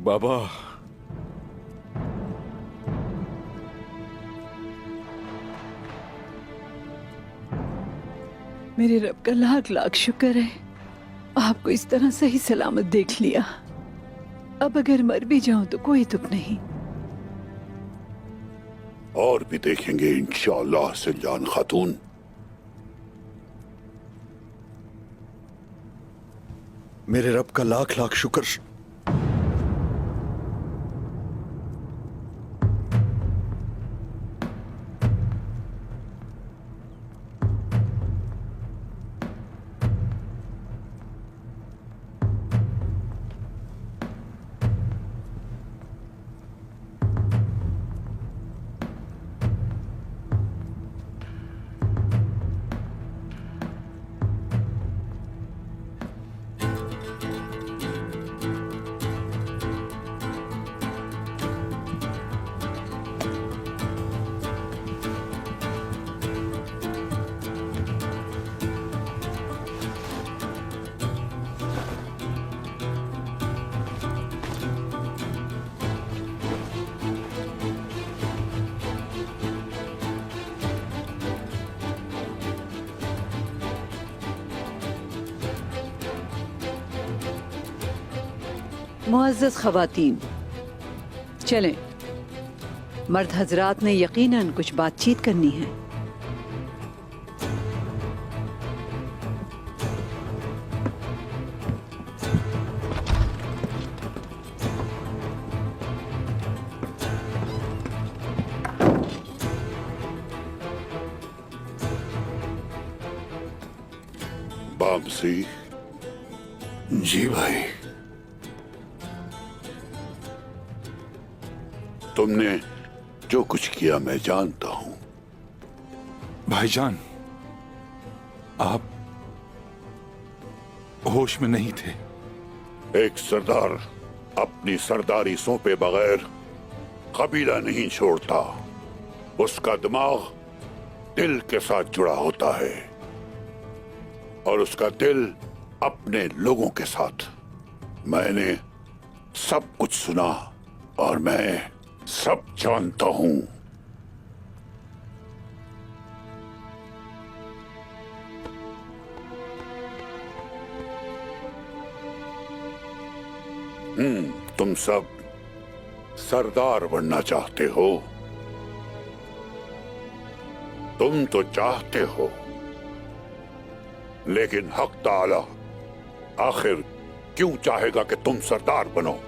बाबा, मेरे रब का लाख लाख शुक्र है आपको इस तरह सही सलामत देख लिया। अब अगर मर भी जाऊं तो कोई दुख नहीं। और भी देखेंगे इंशाअल्लाह सिलजान खातून। मेरे रब का लाख लाख शुक्र। मुअज़्ज़ज़ ख़वातीन, चलें। मर्द हजरात ने यकीनन कुछ बातचीत करनी है। बामसी। जी भाई। तुमने जो कुछ किया मैं जानता हूं। भाईजान, आप होश में नहीं थे। एक सरदार अपनी सरदारी सौंपे बगैर कबीला नहीं छोड़ता। उसका दिमाग दिल के साथ जुड़ा होता है और उसका दिल अपने लोगों के साथ। मैंने सब कुछ सुना और मैं सब जानता हूं। तुम सब सरदार बनना चाहते हो। तुम तो चाहते हो, लेकिन हक ताला आखिर क्यों चाहेगा कि तुम सरदार बनो?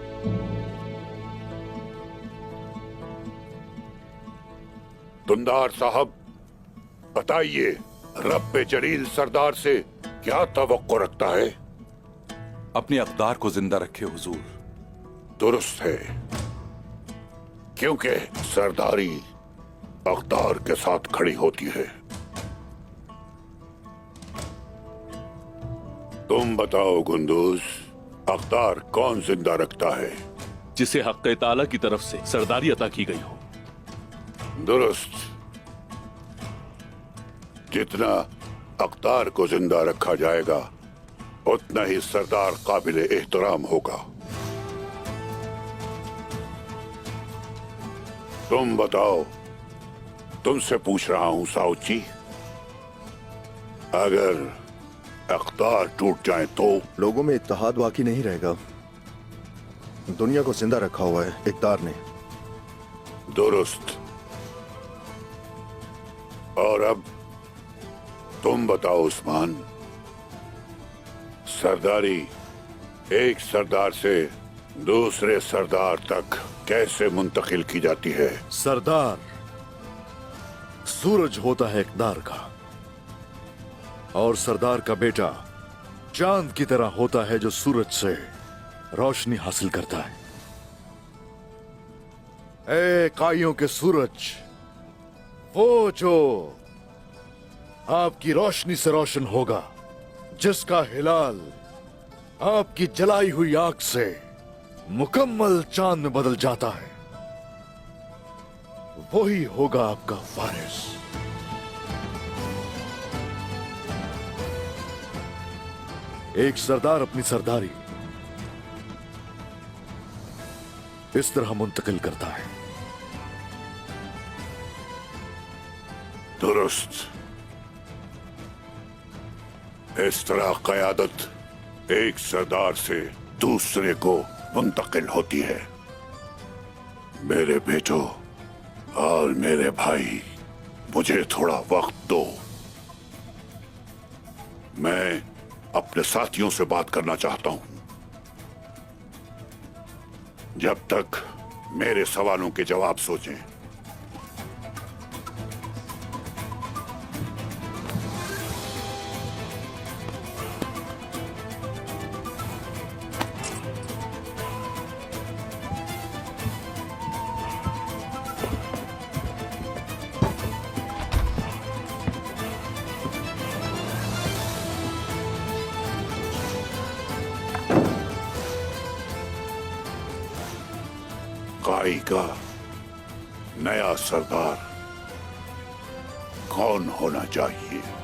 दुंदार साहब, बताइए, रब्बे जलील सरदार से क्या तवक्को रखता है? अपने अक़दार को जिंदा रखे हुजूर। दुरुस्त है, क्योंकि सरदारी अक़दार के साथ खड़ी होती है। तुम बताओ गुंदूज, अक़दार कौन जिंदा रखता है? जिसे हक़्क़े ताला की तरफ से सरदारी अता की गई हो। दुरुस्त। जितना अक़दार को जिंदा रखा जाएगा उतना ही सरदार काबिले एहतराम होगा। तुम बताओ, तुमसे पूछ रहा हूं साउची, अगर अक़दार टूट जाए तो? लोगों में इत्तेहाद बाकी नहीं रहेगा। दुनिया को जिंदा रखा हुआ है इक़्तिदार ने। दुरुस्त। और अब तुम बताओ उस्मान, सरदारी एक सरदार से दूसरे सरदार तक कैसे मुंतकिल की जाती है? सरदार सूरज होता है इक़्तिदार का, और सरदार का बेटा चांद की तरह होता है जो सूरज से रोशनी हासिल करता है। ए काइयों के सूरज, वो जो आपकी रोशनी से रोशन होगा, जिसका हिलाल आपकी जलाई हुई आग से मुकम्मल चांद में बदल जाता है, वही होगा आपका वारिस। एक सरदार अपनी सरदारी इस तरह मुंतकिल करता है। दुरुस्त। इस तरह क़यादत एक सरदार से दूसरे को मुंतकिल होती है। मेरे बेटो और मेरे भाई, मुझे थोड़ा वक्त दो। मैं अपने साथियों से बात करना चाहता हूं। जब तक मेरे सवालों के जवाब सोचें। काई का नया सरदार कौन होना चाहिए?